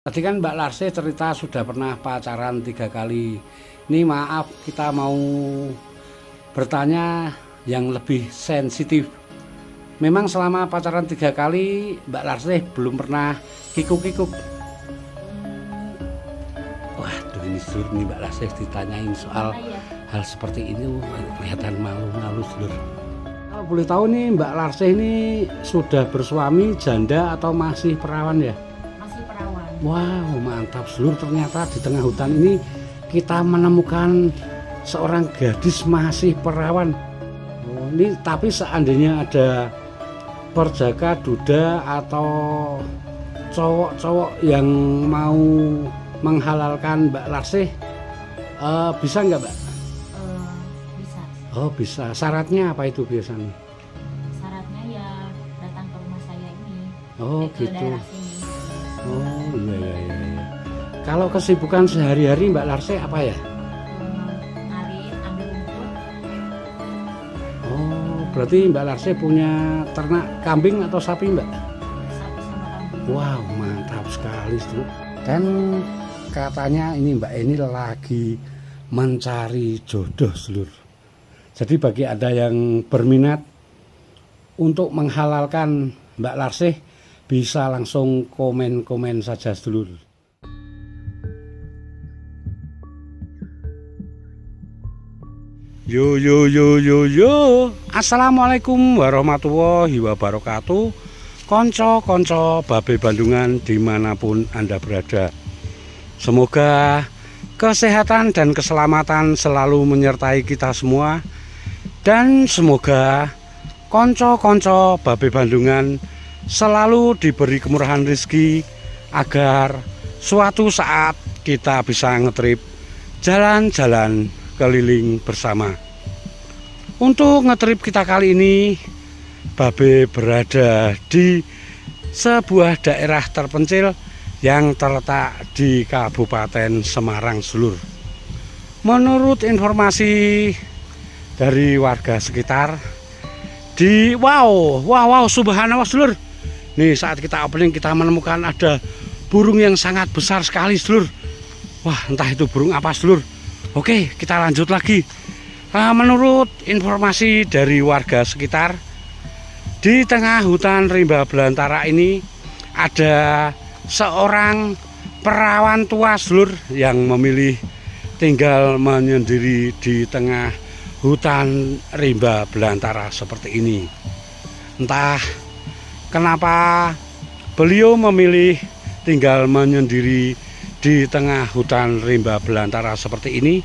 Tadi kan Mbak Larse cerita sudah pernah pacaran 3 kali. Ini maaf, kita mau bertanya yang lebih sensitif. Memang selama pacaran 3 kali Mbak Larse belum pernah kikuk-kikuk. Waduh, ini seluruh nih Mbak Larse ditanyain soal hal seperti ini, kelihatan malu-malu seluruh. Kalau boleh tahu nih Mbak Larse ini sudah bersuami, janda atau masih perawan ya? Wow, mantap seluruh. Ternyata di tengah hutan ini kita menemukan seorang gadis masih perawan. Oh, ini tapi seandainya ada perjaka duda atau cowok-cowok yang mau menghalalkan Mbak Larse, bisa nggak Mbak? Bisa. Oh bisa. Syaratnya apa itu biasanya? Syaratnya ya datang ke rumah saya ini. Oh ke gitu. daerah sini. Oh iya. Kalau kesibukan sehari-hari Mbak Larse apa ya? Ngarit, ambil rumput. Oh, berarti Mbak Larse punya ternak kambing atau sapi Mbak? Sapi sama kambing. Wow, mantap sekali Seluruh. Dan katanya ini Mbak ini lagi mencari jodoh Seluruh. Jadi bagi Anda yang berminat untuk menghalalkan Mbak Larse, bisa langsung komen-komen saja sedulur. Yo. Assalamualaikum warahmatullahi wabarakatuh. Konco Babe Bandungan dimanapun Anda berada. Semoga kesehatan dan keselamatan selalu menyertai kita semua. Dan semoga konco Babe Bandungan selalu diberi kemurahan rezeki agar suatu saat kita bisa ngetrip jalan-jalan keliling bersama. Untuk ngetrip kita kali ini, Babe berada di sebuah daerah terpencil yang terletak di Kabupaten Semarang Seluruh. Menurut informasi dari warga sekitar, wow subhanallah Seluruh. Nih saat kita opening kita menemukan ada burung yang sangat besar sekali Seluruh. Wah entah itu burung apa Seluruh. Oke kita lanjut lagi. Menurut informasi dari warga sekitar, di tengah hutan rimba belantara ini ada seorang perawan tua Seluruh yang memilih tinggal menyendiri di tengah hutan rimba belantara seperti ini. Entah kenapa beliau memilih tinggal menyendiri di tengah hutan rimba belantara seperti ini.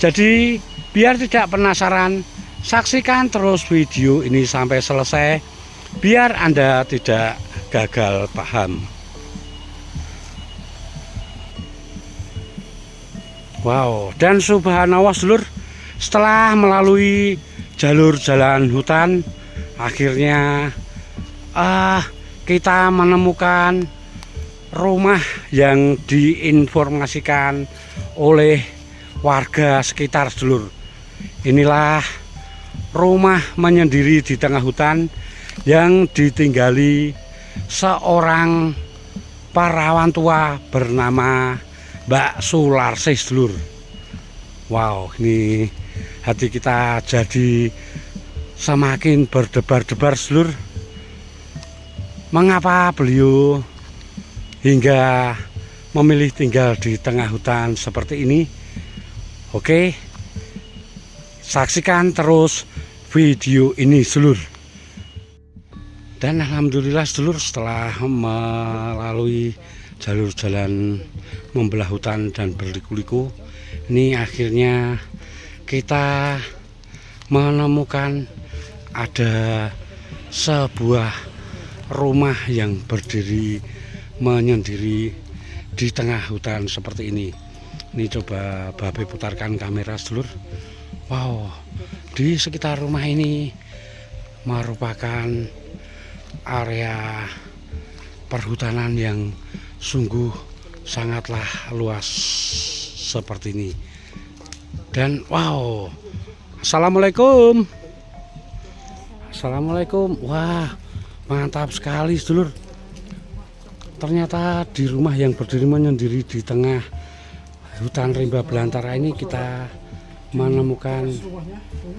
Jadi biar tidak penasaran, saksikan terus video ini sampai selesai biar Anda tidak gagal paham. Wow, dan subhanallah Seluruh, setelah melalui jalur jalan hutan, akhirnya kita menemukan rumah yang diinformasikan oleh warga sekitar Seluruh. Inilah rumah menyendiri di tengah hutan yang ditinggali seorang perawan tua bernama Mbak Sularse Seluruh. Wow, ini hati kita jadi semakin berdebar-debar Seluruh. Mengapa beliau hingga memilih tinggal di tengah hutan seperti ini? Oke, saksikan terus video ini Seluruh. Dan alhamdulillah Seluruh, setelah melalui jalur jalan membelah hutan dan berliku-liku, ini akhirnya kita menemukan ada sebuah rumah yang berdiri menyendiri di tengah hutan seperti ini. Ini coba Babe putarkan kamera Seluruh. Wow, di sekitar rumah ini merupakan area perhutanan yang sungguh sangatlah luas seperti ini. Dan wow, assalamualaikum. Wah mantap sekali Seluruh. ternyata di rumah yang berdiri menyendiri di tengah hutan rimba belantara ini kita menemukan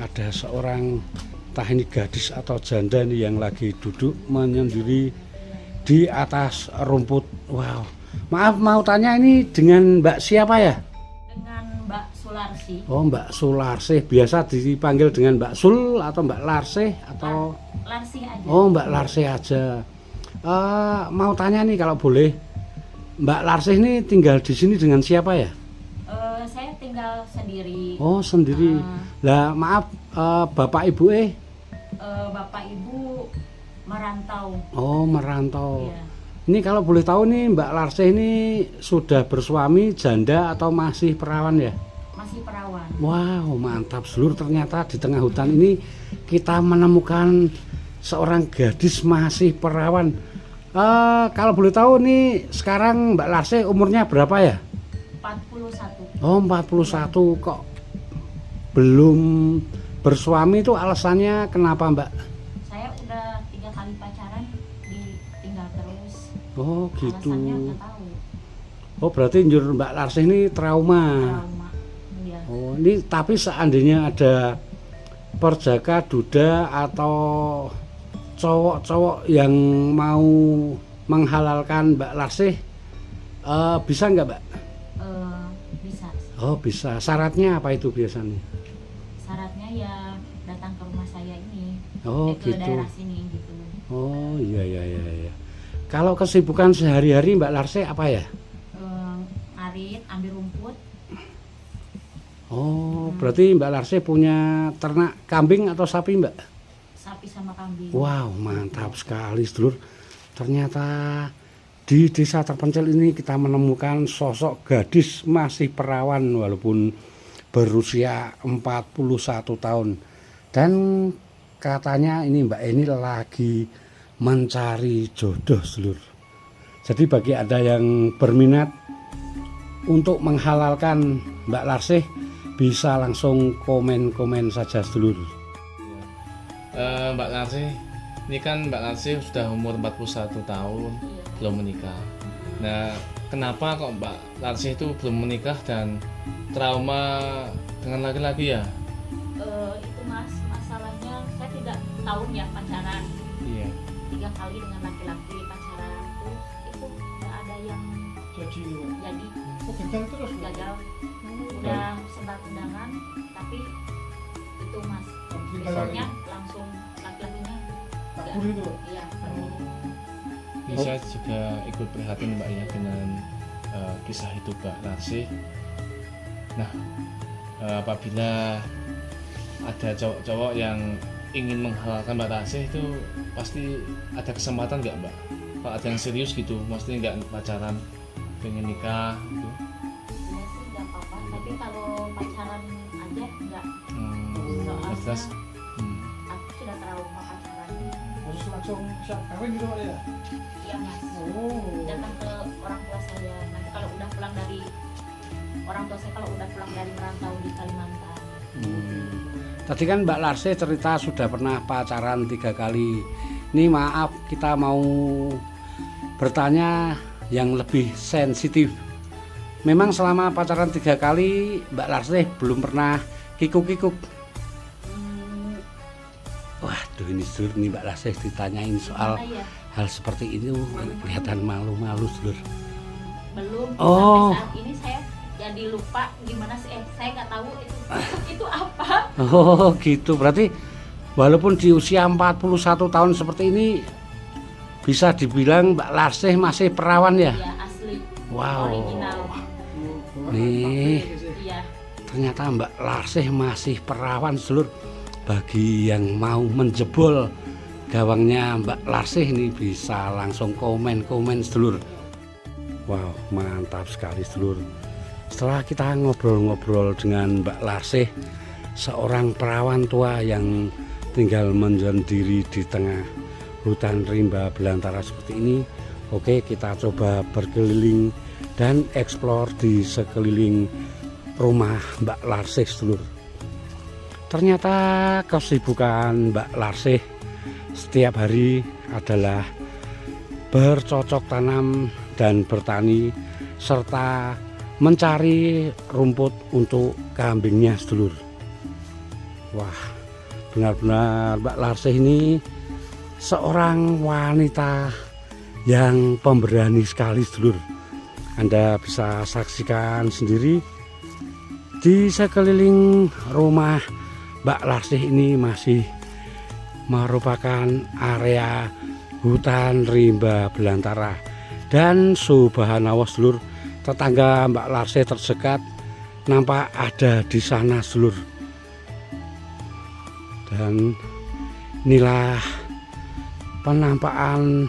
ada seorang, entah ini gadis atau janda nih, yang lagi duduk menyendiri di atas rumput. Wow, maaf mau tanya, ini dengan Mbak siapa ya? Dengan Mbak Sularsi. Oh, Mbak Sularsi. Biasa dipanggil dengan Mbak Sul atau Mbak Larsi atau? Larsi aja. Oh, Mbak Larsi aja. Mau tanya nih kalau boleh, Mbak Larsi ini tinggal di sini dengan siapa ya? Saya tinggal sendiri. Oh, sendiri. Lah maaf, bapak ibu Bapak ibu merantau. Oh, merantau. Iya. Ini kalau boleh tahu nih, Mbak Larsi ini sudah bersuami, janda atau masih perawan ya? Masih perawan. Wow, mantap seluruh. Ternyata di tengah hutan ini kita menemukan seorang gadis masih perawan. Kalau boleh tahu nih, sekarang Mbak Larsi umurnya berapa ya? 41. Oh, 41. Kok belum bersuami, itu alasannya kenapa, Mbak? Saya udah 3 kali pacaran, ditinggal terus. Oh, gitu. Alasannya nggak tahu. Oh, berarti njur Mbak Larsi ini trauma. Trauma. Iya. Oh, ini tapi seandainya ada perjaka duda atau cowok-cowok yang mau menghalalkan Mbak Larsi, bisa nggak, Mbak? Bisa. Oh, bisa. Syaratnya apa itu biasanya? Syaratnya ya datang ke rumah saya ini. Oh, Ke gitu. daerah sini gitu. Oh, iya. Kalau kesibukan sehari-hari Mbak Larsi apa ya? Ngarit, ambil rumput. Oh, berarti Mbak Larsi punya ternak kambing atau sapi, Mbak? Sapi sama kambing. Wow, mantap sekali, sedulur. Ternyata di desa terpencil ini kita menemukan sosok gadis masih perawan walaupun berusia 41 tahun. Dan katanya ini Mbak ini lagi mencari jodoh, sedulur. Jadi bagi Anda yang berminat untuk menghalalkan Mbak Larsi, bisa langsung komen-komen saja, sedulur. Mbak Larsi, ini kan Mbak Larsi sudah umur 41 tahun, belum menikah. Nah, kenapa kok Mbak Larsi itu belum menikah dan trauma dengan laki-laki ya? Itu Mas, masalahnya saya tidak tahun ya pacaran. Iya. 3 kali dengan laki-laki pacaran, terus itu nggak ada yang jadi. Gagal. Udah sebar undangan, tapi itu Mas, besoknya langsung laki-lakinya nggak. Iya. Ini saya juga ikut prihatin Mbak ya dengan kisah hidup Mbak Larsi. Nah, apabila ada cowok-cowok yang ingin menghalalkan Mbak Larsi, itu pasti ada kesempatan nggak, Mbak? Kalau ada yang serius gitu, maksudnya nggak pacaran, pengen nikah gitu. Iya sih nggak apa-apa, tapi kalau pacaran aja nggak. Jelas. Aku sudah trauma pacaran. Harus langsung siap kawin gitu Pak ya? Iya Mas. Oh. Datang ke orang tua saya. Nanti kalau udah pulang dari orang tua saya, kalau udah pulang dari merantau di Kalimantan. Tadi kan Mbak Larsi cerita sudah pernah pacaran 3 kali. Ini maaf, kita mau bertanya yang lebih sensitif. Memang selama pacaran 3 kali Mbak Larsi belum pernah kikuk-kikuk? Waduh, ini sedulur, nih Mbak Larsi ditanyain soal Gimana ya? hal seperti ini, kelihatan malu-malu, sedulur. Belum. Oh. Sampai saat ini saya jadi lupa gimana sih. Saya nggak tahu itu apa. Oh gitu, berarti walaupun di usia 41 tahun seperti ini bisa dibilang Mbak Larsi masih perawan ya? Iya asli. Wow. Original. Nih, Iya. ternyata Mbak Larsi masih perawan, sedulur. Bagi yang mau menjebol gawangnya Mbak Larsi ini bisa langsung komen-komen, sedulur. Wow, mantap sekali, sedulur. Setelah kita ngobrol-ngobrol dengan Mbak Larsi, seorang perawan tua yang tinggal menyendiri di tengah hutan rimba belantara seperti ini, oke, kita coba berkeliling dan eksplor di sekeliling rumah Mbak Larsi, sedulur. Ternyata kesibukan Mbak Larsi setiap hari adalah bercocok tanam dan bertani serta mencari rumput untuk kambingnya sedulur. Wah, benar-benar Mbak Larsih ini seorang wanita yang pemberani sekali sedulur. Anda bisa saksikan sendiri di sekeliling rumah Mbak Larsih ini masih merupakan area hutan rimba belantara. Dan subhanallah sedulur, tetangga Mbak Larsih tersekat nampak ada di sana sedulur. Dan inilah penampakan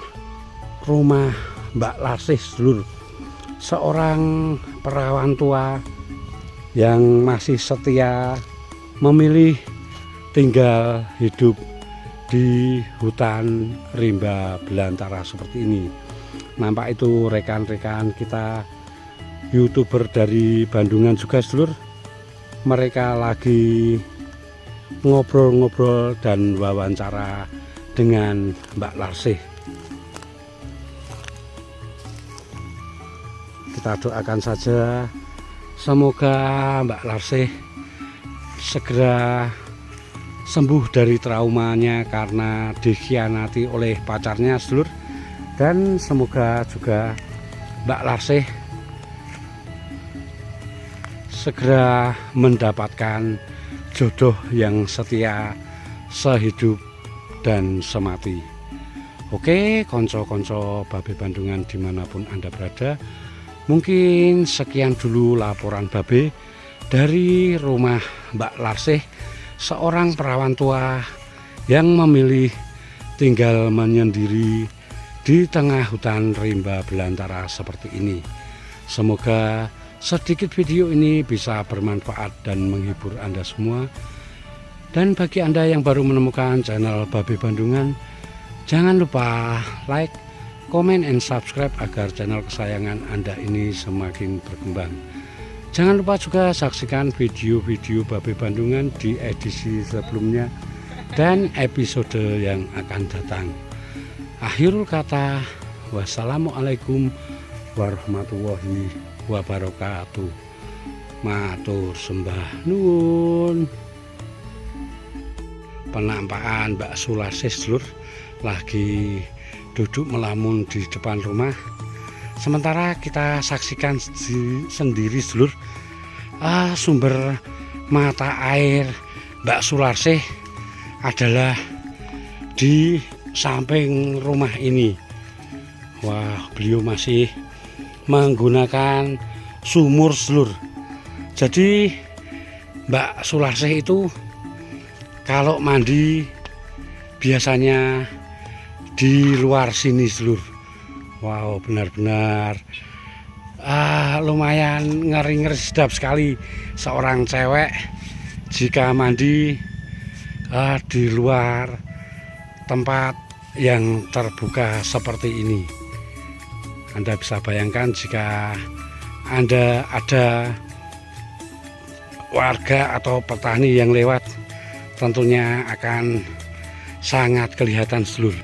rumah Mbak Larsih sedulur, seorang perawan tua yang masih setia memilih tinggal hidup di hutan rimba belantara seperti ini. Nampak itu rekan-rekan kita YouTuber dari Bandungan juga sedulur, mereka lagi ngobrol-ngobrol dan wawancara dengan Mbak Larsih. Kita doakan saja semoga Mbak Larsih segera sembuh dari traumanya karena dikhianati oleh pacarnya sedulur, dan semoga juga Mbak Larsih segera mendapatkan jodoh yang setia sehidup dan semati. Oke, konco-konco Babe Bandungan dimanapun Anda berada, mungkin sekian dulu laporan Babe dari rumah Mbak Larsih, seorang perawan tua yang memilih tinggal menyendiri di tengah hutan rimba belantara seperti ini. Semoga sedikit video ini bisa bermanfaat dan menghibur Anda semua. Dan bagi Anda yang baru menemukan channel Babe Bandungan, jangan lupa like, comment, and subscribe agar channel kesayangan Anda ini semakin berkembang. Jangan lupa juga saksikan video-video Babe Bandungan di edisi sebelumnya dan episode yang akan datang. Akhirul kata, wassalamualaikum warahmatullahi wabarakatuh. Matur sembah nuwun. Penampakan Mbak Larsih sedulur lagi duduk melamun di depan rumah. Sementara kita saksikan sendiri sedulur, sumber mata air Mbak Larsih adalah di samping rumah ini. Wah, beliau masih menggunakan sumur sedulur. Jadi Mbak Larsih itu kalau mandi biasanya di luar sini sedulur. Wow, benar-benar lumayan ngeri-ngeri sedap sekali seorang cewek jika mandi di luar tempat yang terbuka seperti ini. Anda bisa bayangkan jika Anda ada warga atau petani yang lewat, tentunya akan sangat kelihatan sedulur.